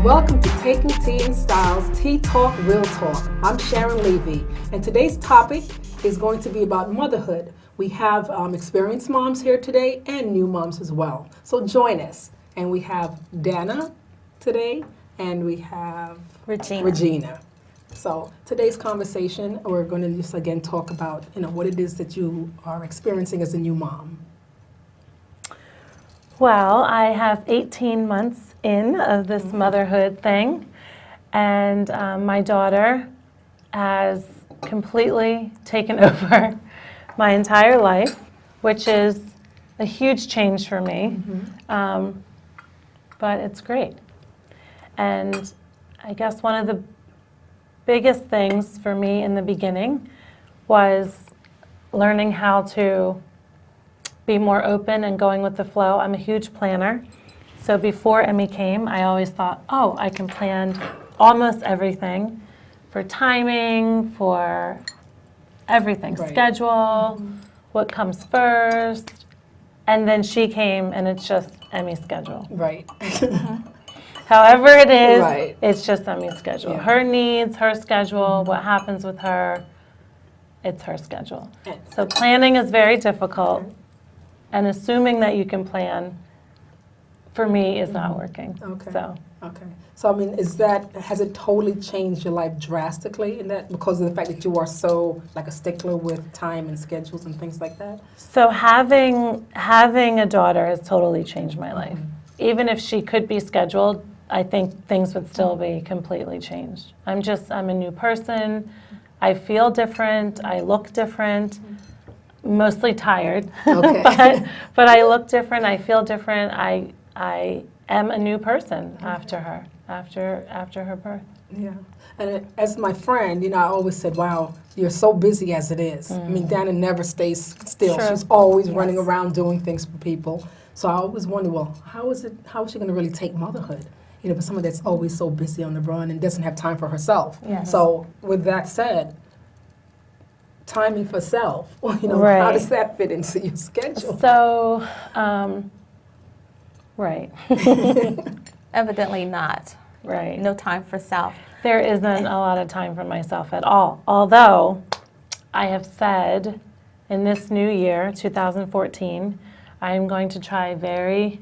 Welcome to Taking Tea in Styles, TeaTalk, Real Talk. I'm Sharon Levy, and today's topic is going to be about motherhood. We have experienced moms here today and new moms as well. So join us. And we have Dana today, and we have Regina. So today's conversation, we're going to just again talk about what it is that you are experiencing as a new mom. Well, I have 18 months in of this motherhood thing, and my daughter has completely taken over my entire life, which is a huge change for me, but it's great. And I guess one of the biggest things for me in the beginning was learning how to be more open and going with the flow. I'm a huge planner. So before Emmy came, I always thought, oh, I can plan almost everything for timing, for everything, schedule, what comes first. And then she came and it's just Emmy's schedule. Right. However it is, it's just Emmy's schedule. Yeah. Her needs, her schedule, what happens with her, it's her schedule. So planning is very difficult. And assuming that you can plan, for me, is not working. Okay. So So I mean, has it totally changed your life drastically in that because of the fact that you are so like a stickler with time and schedules and things like that? So having a daughter has totally changed my life. Even if she could be scheduled, I think things would still be completely changed. I'm a new person. I feel different. I look different. Mostly tired, but I look different. I feel different. I am a new person after her, after her birth. Yeah, and as my friend, I always said, "Wow, you're so busy as it is." I mean, Dana never stays still. Sure. She's always running around doing things for people. So I always wonder, well, how is she going to really take motherhood? For someone that's always so busy on the run and doesn't have time for herself. Yes. So with that said, timing for self, how does that fit into your schedule? So, Evidently not. Right. No time for self. There isn't a lot of time for myself at all. Although, I have said in this new year, 2014, I am going to try very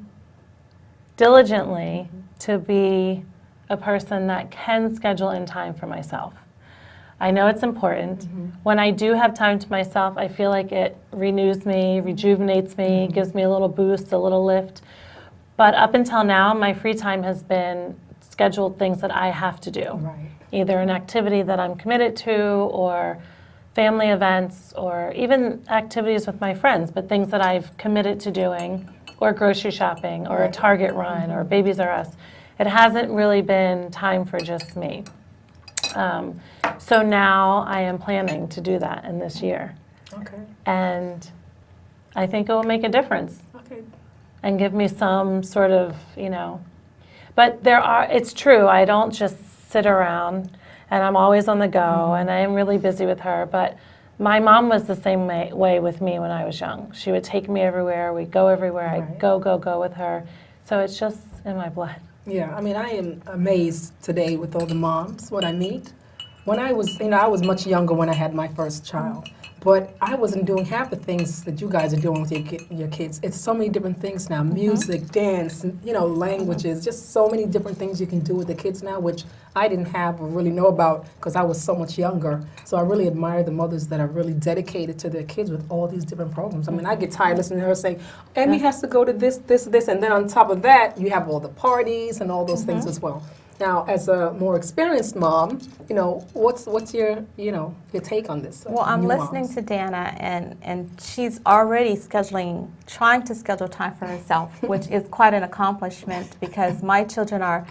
diligently to be a person that can schedule in time for myself. I know it's important. When I do have time to myself, I feel like it renews me, rejuvenates me, gives me a little boost, a little lift. But up until now, my free time has been scheduled things that I have to do. Right. Either an activity that I'm committed to, or family events, or even activities with my friends, but things that I've committed to doing, or grocery shopping, or a Target run, or Babies R Us. It hasn't really been time for just me. So now I am planning to do that in this year. Okay. And I think it will make a difference. Okay. And give me some sort of, but it's true, I don't just sit around and I'm always on the go and I am really busy with her, but my mom was the same way with me when I was young. She would take me everywhere, we'd go everywhere, I'd go with her. So it's just in my blood. Yeah, I mean, I am amazed today with all the moms, what I meet. When I was, I was much younger when I had my first child, but I wasn't doing half the things that you guys are doing with your kids. It's so many different things now, music, dance, languages, just so many different things you can do with the kids now, which I didn't have or really know about because I was so much younger. So I really admire the mothers that are really dedicated to their kids with all these different programs. I mean, I get tired listening to her saying, Emmy has to go to this, and then on top of that, you have all the parties and all those things as well. Now, as a more experienced mom, what's your take on this? Well, I'm listening to Dana, and she's already trying to schedule time for herself, which is quite an accomplishment because my children are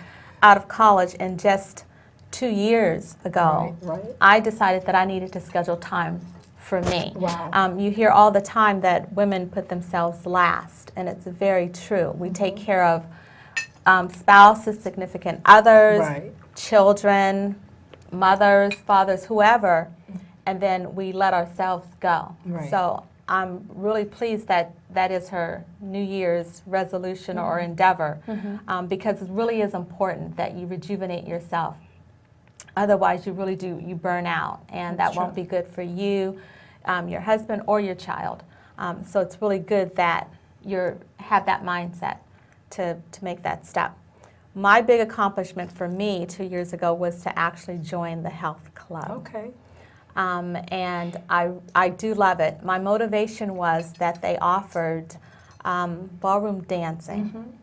out of college, and just 2 years ago, I decided that I needed to schedule time for me. Wow. You hear all the time that women put themselves last, and it's very true. We take care of spouses, significant others, children, mothers, fathers, whoever, and then we let ourselves go. So I'm really pleased that that is her New Year's resolution or endeavor, because it really is important that you rejuvenate yourself. Otherwise, you burn out, and That's that won't true. be good for you, your husband, or your child. So it's really good that you have that mindset to make that step. My big accomplishment for me 2 years ago was to actually join the health club. Okay. And I do love it. My motivation was that they offered ballroom dancing.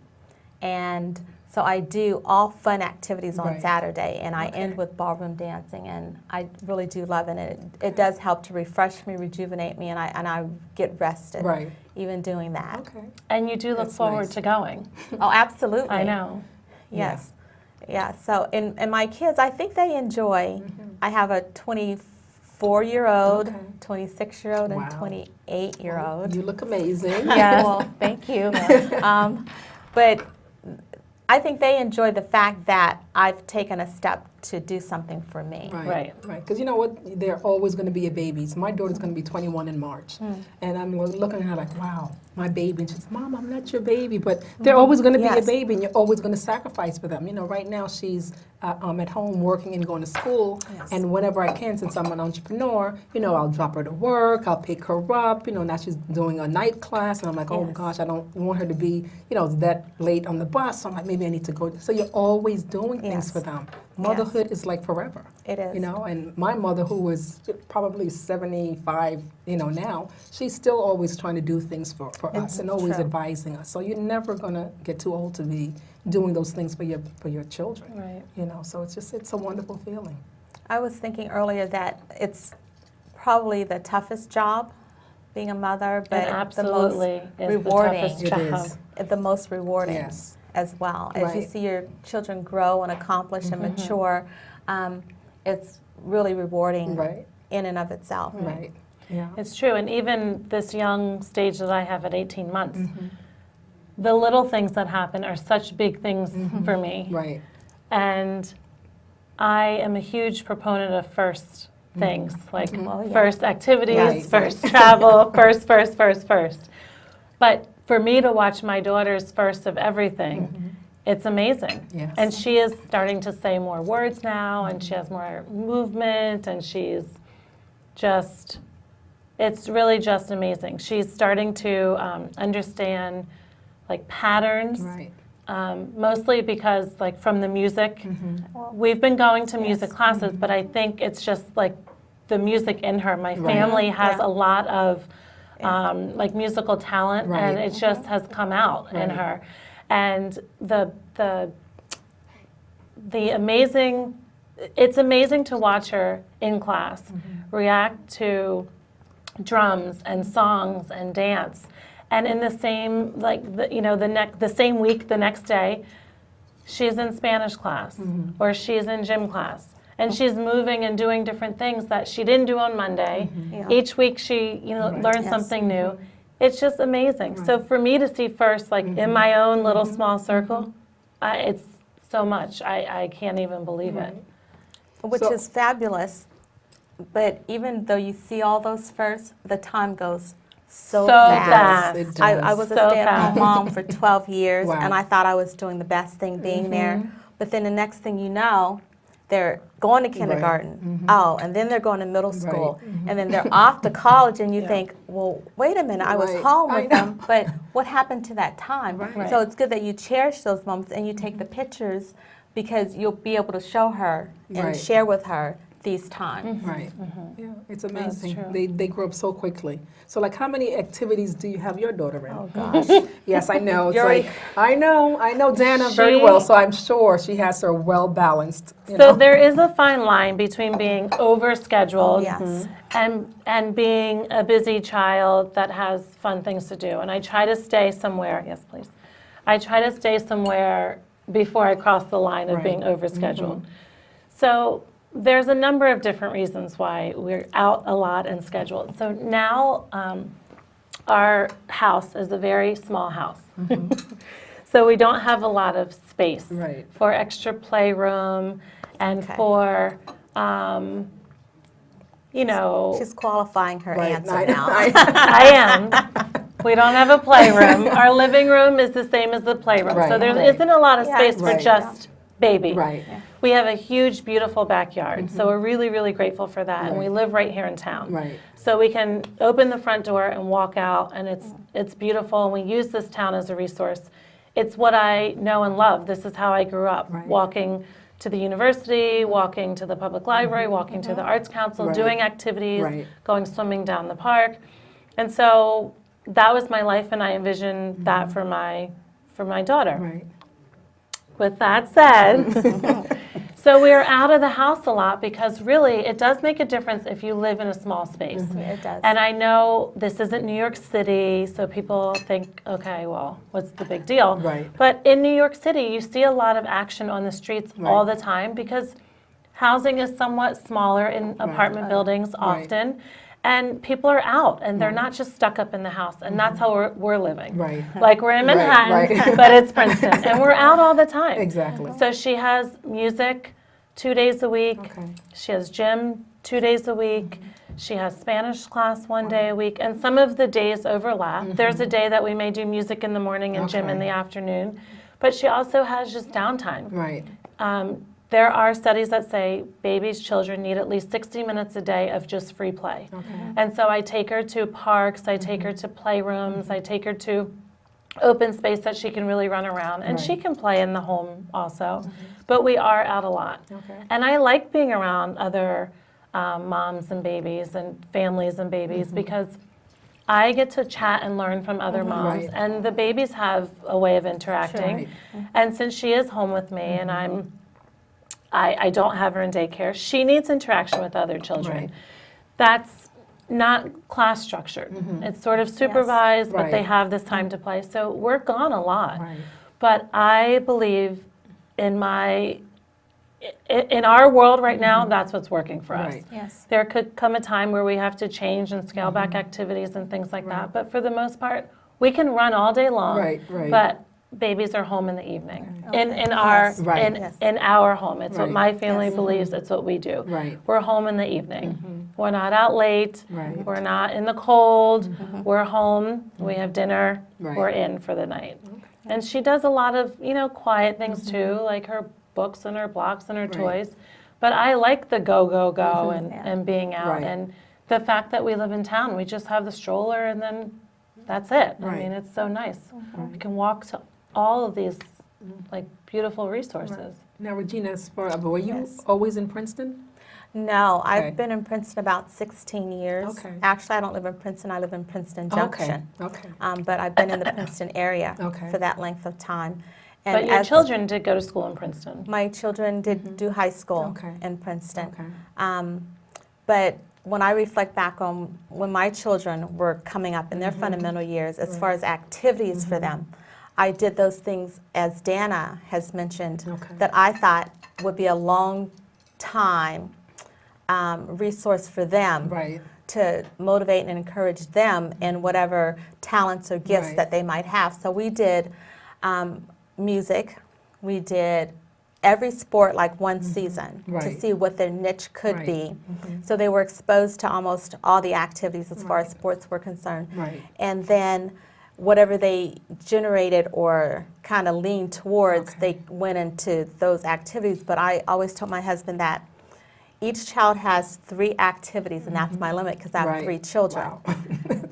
And so I do all fun activities on Right. Saturday, and I Okay. end with ballroom dancing, and I really do love it. It does help to refresh me, rejuvenate me, and I get rested Right. even doing that. Okay. And you do look That's forward nice. to going. Oh, absolutely. I know. Yes. Yeah. So, and my kids, I think they enjoy. I have a 24-year-old, Okay. 26-year-old, and Wow. 28-year-old. You look amazing. Yes. Well, thank you. But I think they enjoy the fact that I've taken a step to do something for me. Right. Right. Because you know what? They're always going to be a baby. So my daughter's going to be 21 in March. And I'm looking at her like, wow, my baby. And she says, Mom, I'm not your baby. But they're always going to be a Yes. baby, and you're always going to sacrifice for them. You know, right now she's at home working and going to school. Yes. And whenever I can, since I'm an entrepreneur, you know, I'll drop her to work. I'll pick her up. You know, now she's doing a night class. And I'm like, oh, Yes. gosh, I don't want her to be, you know, that late on the bus. So I'm like, maybe I need to go. So you're always doing things Yes. for them. Motherhood is like forever. It is. You know, and my mother, who was probably 75, you know, now, she's still always trying to do things for us It's and always true. advising us. So you're never going to get too old to be doing those things for your children. Right. You know, so it's a wonderful feeling. I was thinking earlier that it's probably the toughest job, being a mother, but And absolutely is the rewarding. toughest It job. is. the most rewarding Yes. as well. As you Right. see your children grow and accomplish and mature, it's really rewarding Right. in and of itself. Right. Yeah. It's true, and even this young stage that I have at 18 months, the little things that happen are such big things for me. Right. And I am a huge proponent of first things, like Oh, yeah. first activities, Right. first travel, first. But for me to watch my daughter's first of everything, it's amazing. Yes. And she is starting to say more words now, and she has more movement, and she's just, it's really just amazing. She's starting to understand like patterns, Right. mostly because like from the music, we've been going to music Yes. classes, but I think it's just like the music in her. My Right. family has Yeah. a lot of like musical talent, Right. and it just has come out in Right. her. And the amazing, it's amazing to watch her in class react to drums and songs and dance, and in the same the same week, the next day, she's in Spanish class or she's in gym class, and she's moving and doing different things that she didn't do on Monday. Yeah. Each week she Right. learns Yes. something new. It's just amazing. So for me to see first, like in my own little small circle, it's so much. I can't even believe it. Which So- is fabulous. But even though you see all those first, the time goes so So fast. It does. I was a So stay-at-home fast. mom for 12 years, Wow. and I thought I was doing the best thing being there. But then the next thing you know, they're going to kindergarten. Oh, and then they're going to middle school. And then they're off to college, and you think, well, wait a minute, I was Right. home I with know. them, but what happened to that time? Right. So it's good that you cherish those moments and you take the pictures, because you'll be able to show her and Right. share with her these times. Right. Yeah, it's amazing. true. They grow up so quickly. So, like, how many activities do you have your daughter in? Oh gosh. Yes, I know. It's You're- like I know Dana very She- well, so I'm sure she has her well balanced. So there is a fine line between being overscheduled Yes. and being a busy child that has fun things to do. And I try to stay somewhere. Yes, please. I try to stay somewhere before I cross the line of Right. being overscheduled. So there's a number of different reasons why we're out a lot and scheduled. So now our house is a very small house. So we don't have a lot of space Right. for extra playroom and Okay. for you know, She's qualifying her Right. answer now. I am. We don't have a playroom. Our living room is the same as the playroom. So Right, there right. isn't a lot of Yeah, space for right. just baby. Right. We have a huge, beautiful backyard. So we're really, really grateful for that. And we Right. live right here in town. Right. So we can open the front door and walk out, and it's beautiful. And we use this town as a resource. It's what I know and love. This is how I grew up, Right. walking to the university, walking to the public library, walking to the Arts Council, Right. doing activities, Right. going swimming down the park. And so that was my life, and I envisioned that for my daughter. Right. With that said, so we're out of the house a lot because really it does make a difference if you live in a small space. It does. And I know this isn't New York City, so people think, okay, well, what's the big deal? Right. But in New York City, you see a lot of action on the streets all the time because housing is somewhat smaller in apartment buildings Right. often. And people are out, and they're not just stuck up in the house, and that's how we're living. Right. Like we're in Right, Manhattan, right. but it's Princeton, and we're out all the time. Exactly. So she has music 2 days a week. Okay. She has gym 2 days a week. She has Spanish class 1 day a week, and some of the days overlap. There's a day that we may do music in the morning and gym in Okay. the afternoon, but she also has just downtime. Right. There are studies that say babies, children need at least 60 minutes a day of just free play. And so I take her to parks, I take her to playrooms, I take her to open space that she can really run around. And she Right. can play in the home also. But we are out a lot. Okay. And I like being around other moms and babies and families and babies because I get to chat and learn from other moms. Right. And the babies have a way of interacting. Right. And since she is home with me and I don't have her in daycare, she needs interaction with other children. Right. That's not class structured. It's sort of supervised, but they Right. have this time to play. So we're gone a lot. Right. But I believe in our world right now, that's what's working for us. Right. Yes. There could come a time where we have to change and scale back activities and things like that. But for the most part, we can run all day long. Right, right. But babies are home in the evening. Okay. In our Yes. Right. Yes. in our home. It's what Right. my family Yes. believes. It's what we do. Right. We're home in the evening. We're not out late. Right. We're not in the cold. We're home. We have dinner. Right. We're in for the night. And she does a lot of, quiet things too, like her books and her blocks and her Right. toys. But I like the go, go, go Yeah. and being out. Right. And the fact that we live in town, we just have the stroller and then that's it. I Right. mean, it's so nice. We can walk to all of these like beautiful resources. Now, Regina, were you Yes. always in Princeton? No, Okay. I've been in Princeton about 16 years. Okay. Actually, I don't live in Princeton. I live in Princeton Junction. Okay. But I've been in the Princeton area Okay. for that length of time. And But your as children did go to school in Princeton. my children did do high school Okay. in Princeton. Okay. But when I reflect back on when my children were coming up in their fundamental years, as far as activities for them, I did those things, as Dana has mentioned, Okay. that I thought would be a long time resource for them Right. to motivate and encourage them in whatever talents or gifts Right. that they might have. So we did music, we did every sport like one season to Right. see what their niche could Right. be. So they were exposed to almost all the activities as far as Right. sports were concerned. Right. And then whatever they generated or kind of leaned towards, Okay. they went into those activities. But I always told my husband that each child has 3 activities, and that's my limit because I have Right. 3 children. Wow.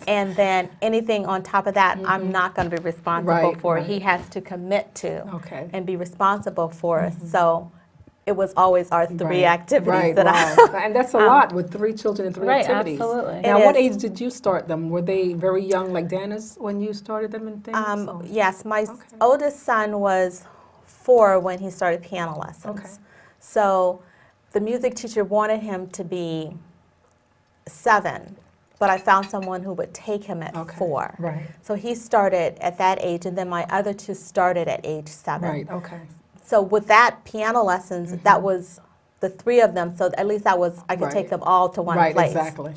And then anything on top of that, I'm not going to be responsible Right, for. right. He has to commit to Okay. and be responsible for. So it was always our 3 Right. activities Right. that Wow. And that's a lot with 3 children and 3 Right, activities. absolutely. Now, It what is. age did you start them? Were they very young, like Dana's, when you started them and things? Or- Yes, my Okay. oldest son was 4 when he started piano lessons. Okay. So the music teacher wanted him to be 7, but I found someone who would take him at Okay. 4. Right. So he started at that age, and then my other 2 started at age 7. Right. Okay. So with that piano lessons, that was the 3 of them. So at least I could Right. take them all to one Right. place. Exactly.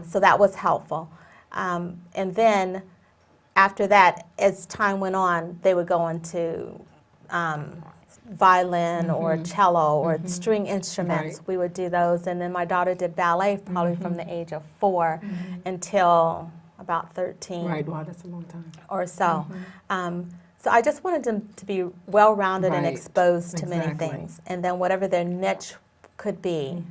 So that was helpful. And then after that, as time went on, they would go into violin or cello or string instruments. Right. We would do those. And then my daughter did ballet probably from the age of 4 until about 13 Right. Wow, that's a long time. or so. So I just wanted them to be well-rounded and Right. exposed to many Exactly. things. And then whatever their niche could be,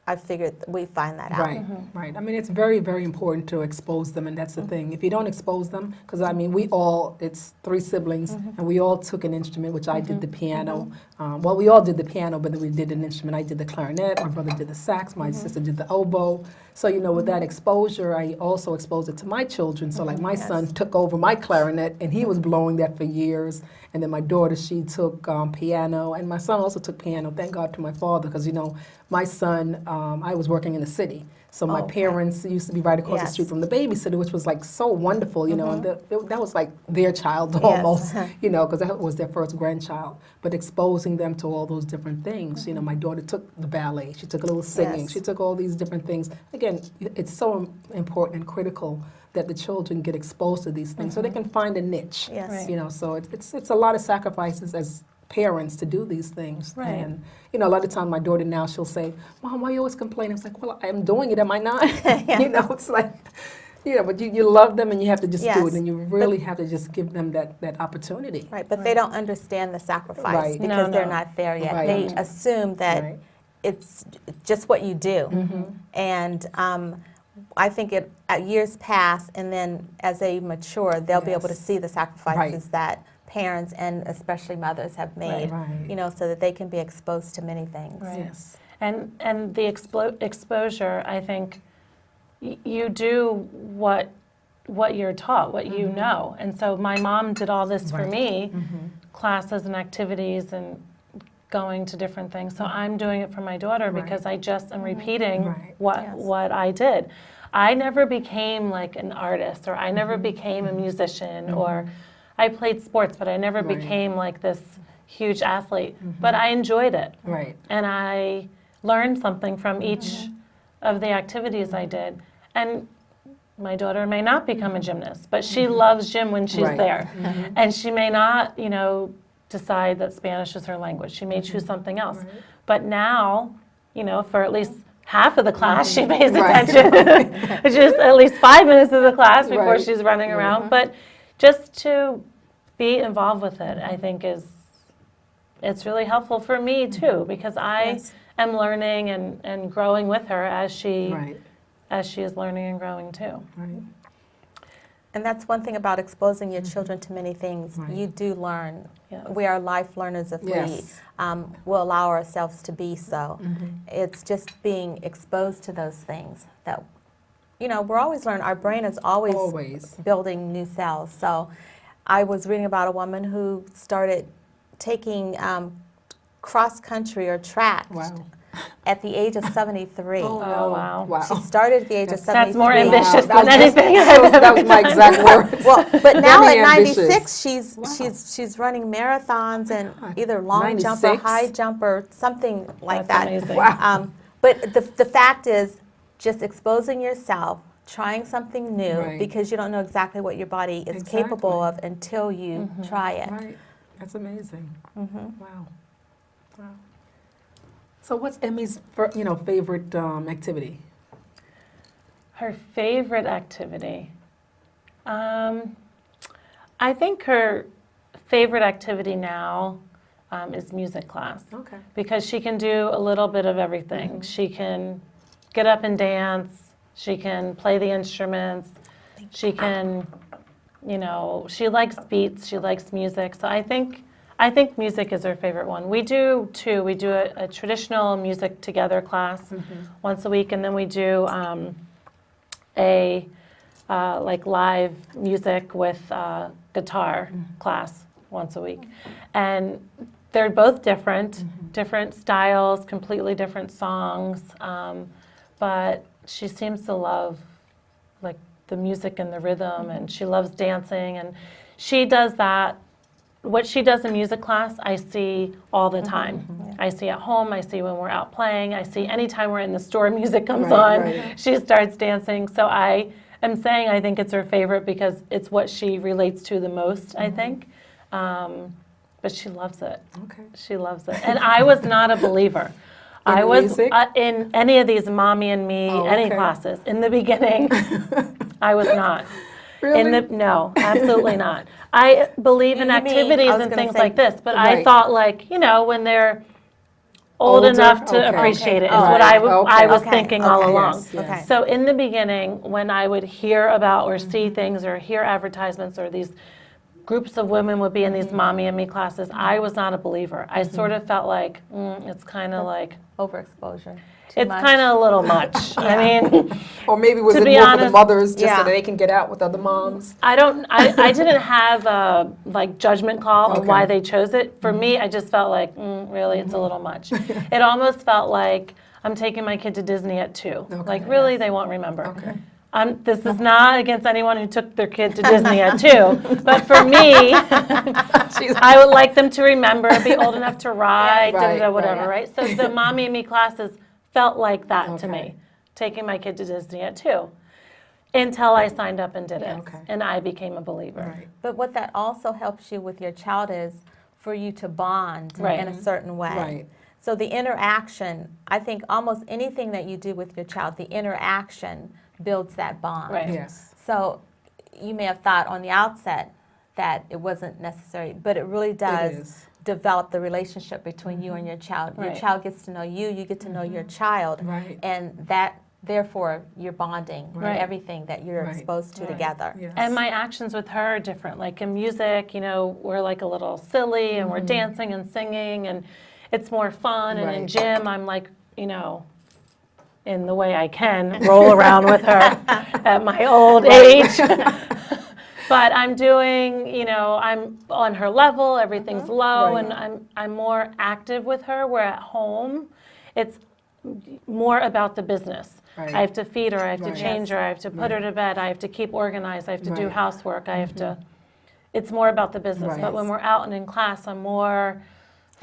I figured we find that out. Right, right. I mean, it's very, very important to expose them, and that's the thing. If you don't expose them, because I mean, it's 3 siblings, and we all took an instrument, which I did the piano. Well, we all did the piano, but then we did an instrument. I did the clarinet, my brother did the sax, my sister did the oboe. So, you know, with that exposure, I also exposed it to my children. So, like, my son took over my clarinet, and he was blowing that for years. And then my daughter, she took piano, and my son also took piano. Thank God to my father, because, you know, my son, I was working in the city. So my parents used to be right across the street from the babysitter, which was like so wonderful, you know, and that was like their child almost, you know, because that was their first grandchild. But exposing them to all those different things, you know, my daughter took the ballet, she took a little singing, she took all these different things. Again, it's so important and critical that the children get exposed to these things so they can find a niche, Yes. Right. you know, so it's a lot of sacrifices as parents to do these things. Right. And, you know, a lot of times my daughter now, she'll say, Mom, why you always complaining? I was like, well, I'm doing it, am I not? You know, it's like, you know, but you love them and you have to just do Yes. it, and you really have to just give them that opportunity. Right, but they don't understand the sacrifice Right. because No, they're no. not there yet. Right. They assume that Right. it's just what you do. And I think at years pass, and then as they mature, they'll be able to Yes. see the sacrifices that parents and especially mothers have made, Right. you know, so that they can be exposed to many things. Right. Yes. And the exposure, I think, you do what you're taught, what you know. And so my mom did all this for Right. me, classes and activities and going to different things. So I'm doing it for my daughter because I just am repeating Right. what I did. I never became like an artist, or I never became a musician, or I played sports, but I never Right. became like this huge athlete. But I enjoyed it. Right. And I learned something from each of the activities I did. And my daughter may not become a gymnast, but she loves gym when she's Right. there. And she may not, you know, decide that Spanish is her language. She may choose something else. Right. But now, you know, for at least half of the class, she pays Right. attention. Just at least 5 minutes of the class before Right. she's running around. But just to be involved with it, I think it's really helpful for me too, because I Yes. am learning and growing with her as she Right. is learning and growing too. Right. And that's one thing about exposing your children to many things. Right. You do learn. Yes. We are life learners if Yes. we will allow ourselves to be so. It's just being exposed to those things that, you know, we're always learning. Our brain is always building new cells. So I was reading about a woman who started taking cross country or track Wow. at the age of 73. Oh, wow. Wow. She started at the age of 73. That's more ambitious Wow. than anything That was my exact word. Well, but now Very at ambitious. 96, she's running marathons and God. either long jump or 96? high jump or something like That's that. amazing. Wow. But the fact is, just exposing yourself, trying something new, Right. because you don't know exactly what your body is capable of until you try it. Right. That's amazing. Wow. Wow. So what's Emmy's favorite activity? Her favorite activity. I think her favorite activity now is music class. Okay. Because she can do a little bit of everything. She can get up and dance. She can play the instruments. She can, you know, she likes beats. She likes music. So I think music is her favorite one. We do too. We do a traditional music together class once a week, and then we do like live music with guitar class once a week. And they're both different styles, completely different songs, but she seems to love like the music and the rhythm, and she loves dancing, and she does that. What she does in music class, I see all the time. I see at home, I see when we're out playing, I see anytime we're in the store, music comes on, she starts dancing. So I am saying I think it's her favorite because it's what she relates to the most, I think. But but she loves it. Okay. She loves it. And I was not a believer. I was music? in any of these mommy and me, Oh, any okay. classes. In the beginning, I was not. Really? No, absolutely not. I believe in You mean- activities I was and gonna things say- like this, but I Right. thought like, when they're old Older? enough to Okay. appreciate it is Okay. what Right. I was Okay. thinking Okay. all Yes, along. yes. Okay. So in the beginning, when I would hear about or see things or hear advertisements or these groups of women would be in these mommy and me classes, I was not a believer. I sort of felt like, it's kind of like, Overexposure. Too it's much. kind of a little much. I mean, Or maybe was To it be more for the honest, mothers just so yeah. that they can get out with other moms? I didn't have a like judgment call on Okay. why they chose it. For me, I just felt like, really, it's a little much. It almost felt like I'm taking my kid to Disney at 2. Okay. Like, really, they won't remember. Okay. This is not against anyone who took their kid to Disney at 2, but for me, I would like them to remember, be old enough to ride, Right, whatever, right. right? So the mommy and me classes felt like that to Okay. me, taking my kid to Disney at 2, until I signed up and did it, Okay. and I became a believer. Right. But what that also helps you with your child is for you to bond Right. in a certain way. Right. So the interaction, I think almost anything that you do with your child, the interaction builds that bond. Right. Yes. So you may have thought on the outset that it wasn't necessary, but it really does is. develop the relationship between you and your child. Your Right. child gets to know you, you get to know your child, Right. and that therefore you're bonding Right. everything that you're Right. exposed to Right. together. Yes. And my actions with her are different. Like in music, we're like a little silly and we're dancing and singing and it's more fun. And in Right. gym, I'm like, in the way I can, roll around with her at my old age. But I'm doing, I'm on her level, everything's low, Right. and I'm more active with her. Where at home, it's more about the business. Right. I have to feed her, I have to Right. change her, I have to put her to bed, I have to keep organized, I have to do Right. housework, I have to, it's more about the business. Right. But when we're out and in class, I'm more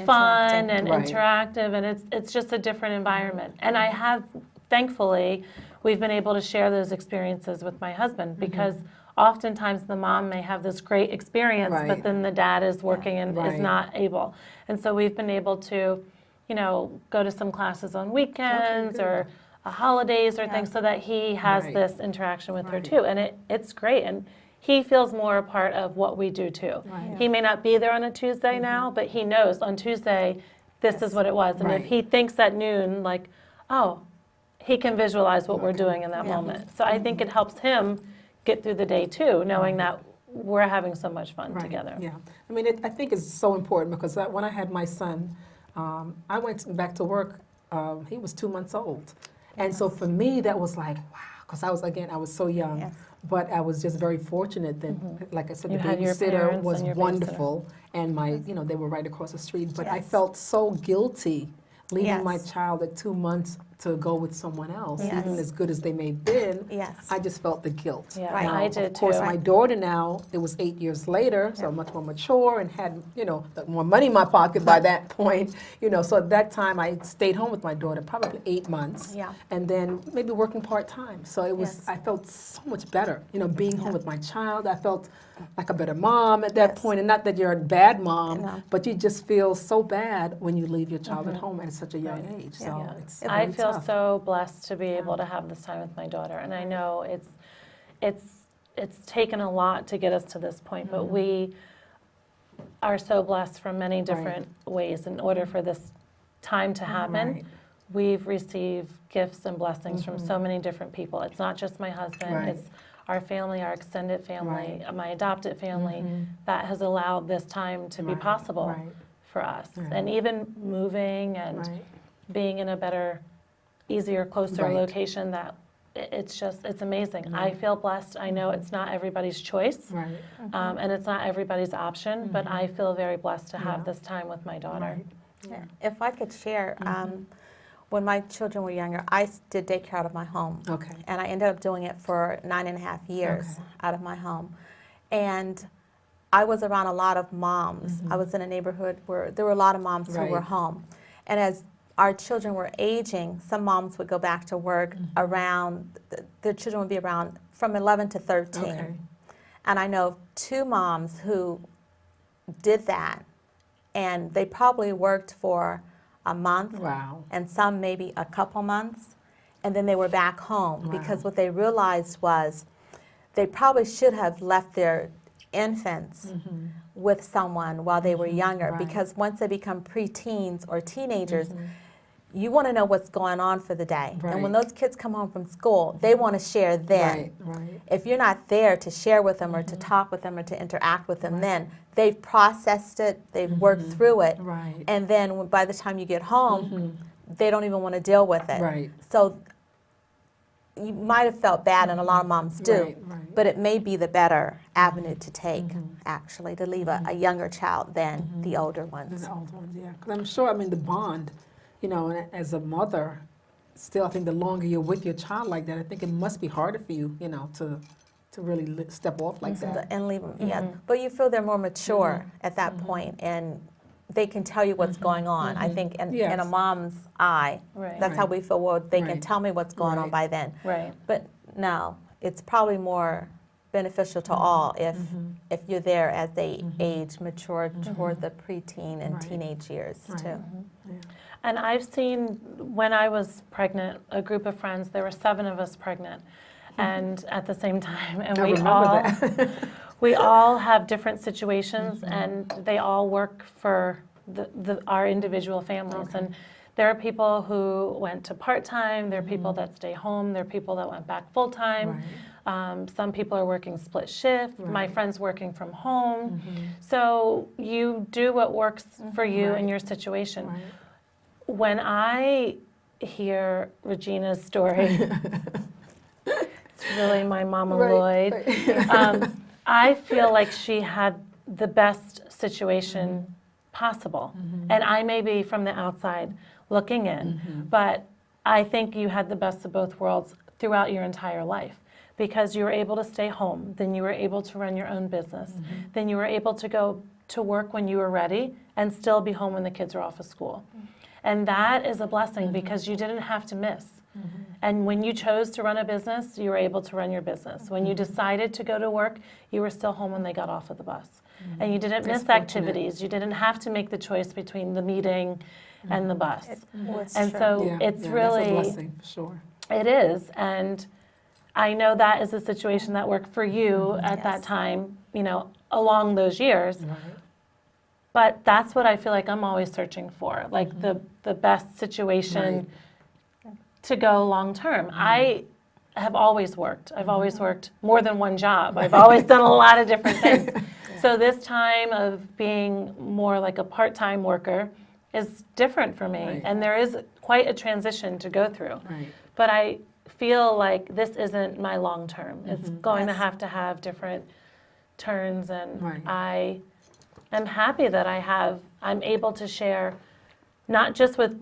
fun and Right. interactive, and it's just a different environment. And I have, thankfully, we've been able to share those experiences with my husband, because oftentimes the mom may have this great experience, Right. but then the dad is working and is Right. not able. And so we've been able to, go to some classes on weekends good. or holidays or things, so that he has Right. this interaction with her Right. too. And it's great. And he feels more a part of what we do too. Right. He may not be there on a Tuesday now, but he knows on Tuesday this is what it was. And Right. if he thinks at noon, like, oh, he can visualize what we're doing in that moment. So I think it helps him get through the day too, knowing that we're having so much fun Right. together. Yeah. I mean, I think it's so important because when I had my son, I went back to work. He was 2 months old. And so for me, that was like, wow, because I was so young. Yes. But I was just very fortunate that, like I said, You the had your babysitter parents was and your babysitter. wonderful. And they were right across the street. But I Yes. felt so guilty leaving my Yes. child at 2 months to go with someone else, Yes. even as good as they may have been. Yes. I just felt the guilt. Yeah, Right. I did Of course, too. my daughter now, it was 8 years later, so much more mature and had, more money in my pocket by that point. So at that time, I stayed home with my daughter probably 8 months. Yeah. And then maybe working part-time. So it was, Yes. I felt so much better, being home with my child. I felt like a better mom at that Yes. point. And not that you're a bad mom, No. but you just feel so bad when you leave your child at home at such a young age. So Yeah. it's I very feel tough. so blessed to be able to have this time with my daughter, and I know it's taken a lot to get us to this point, but we are so blessed from many different ways. In order for this time to happen, Right. we've received gifts and blessings from so many different people. It's not just my husband; Right. it's our family, our extended family, Right. my adopted family, that has allowed this time to be Right. possible Right. for us. Right. And even moving and Right. being in a better, easier, closer Right. location, that it's amazing. I feel blessed. I know it's not everybody's choice, Right. and it's not everybody's option, but I feel very blessed to have Yeah. this time with my daughter. Right. If I could share, when my children were younger, I did daycare out of my home. Okay. And I ended up doing it for 9.5 years Okay. out of my home. And I was around a lot of moms. I was in a neighborhood where there were a lot of moms who were Right. home. And as our children were aging, some moms would go back to work around, their children would be around from 11 to 13. Okay. And I know 2 moms who did that and they probably worked for a month, Wow. and some maybe a couple months, and then they were back home because Wow. what they realized was they probably should have left their infants with someone while they were younger, Right. because once they become preteens or teenagers, you want to know what's going on for the day. And when Right. those kids come home from school, they want to share then. Right. If you're not there to share with them or to talk with them or to interact with them, then they've processed it, they've worked through it, Right. and then by the time you get home, they don't even want to deal with it. Right. So you might have felt bad, and a lot of moms do, Right. but it may be the better avenue to take, actually, to leave a younger child than the older ones. The older ones, yeah. Because I'm sure, I mean, the bond, you know, and as a mother, still, I think the longer you're with your child like that, I think it must be harder for you, you know, to really step off like that. And leave them, yeah. But you feel they're more mature at that point, and they can tell you what's going on. I think in Yes. a mom's eye, Right. that's how we feel, well, they can Right. tell me what's going on Right. by then. Right. But no, it's probably more beneficial to all if you're there as they age, mature toward the preteen and Right. teenage years, Right. too. Yeah. And I've seen, when I was pregnant, a group of friends, there were 7 of us pregnant, and at the same time, and I we remember all that. we all have different situations, and they all work for our individual families. Okay. And there are people who went to part-time, there are people that stay home, there are people that went back full-time. Some people are working split shift. My Right. friend's working from home. So you do what works for you Right. in your situation. Right. When I hear Regina's story, it's really my Mama Lloyd. I feel like she had the best situation possible. And I may be from the outside looking in, but I think you had the best of both worlds throughout your entire life, because you were able to stay home, then you were able to run your own business, then you were able to go to work when you were ready and still be home when the kids are off of school. And that is a blessing because you didn't have to miss. And when you chose to run a business, you were able to run your business. When you decided to go to work, you were still home when they got off of the bus. And you didn't That's miss fortunate. activities. You didn't have to make the choice between the meeting and the bus. And true. so Yeah, it's yeah, really, that's a blessing, for sure. it is. And I know that is a situation that worked for you at that Yes. time, you know, along those years. Right. But that's what I feel like I'm always searching for, like the best situation to go long term. I have always worked. I've always worked more than one job. I've always done a lot of different things. So this time of being more like a part-time worker is different for me. Right. And there is quite a transition to go through. Right. But I feel like this isn't my long term. It's going Yes. to have different turns, and Right. I am happy that I'm able to share not just with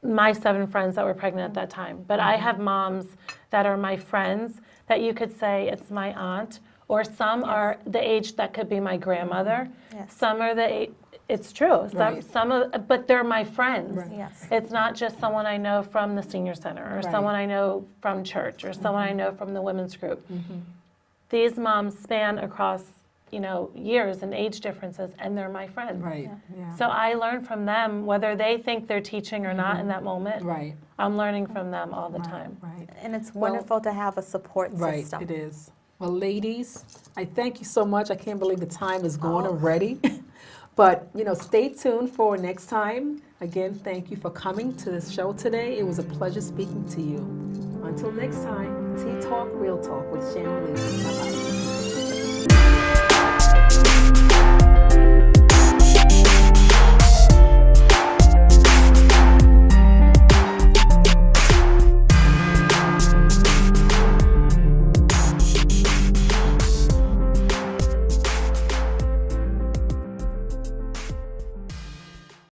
my 7 friends that were pregnant at that time, but I have moms that are my friends that you could say it's my aunt, or some are the age that could be my grandmother. Yes. Some are it's true. Right. But they're my friends. Right. Yes. It's not just someone I know from the senior center, or Right. someone I know from church, or someone I know from the women's group. These moms span across, you know, years and age differences, and they're my friends. Right. Yeah. So I learn from them, whether they think they're teaching or not in that moment. Right. I'm learning from them all the Right. time. Right. And it's wonderful to have a support Right, system. it is. Well, ladies, I thank you so much. I can't believe the time is gone already. But, you know, stay tuned for next time. Again, thank you for coming to this show today. It was a pleasure speaking to you. Until next time, Tea Talk, Real Talk with Shannon Lee. Bye-bye.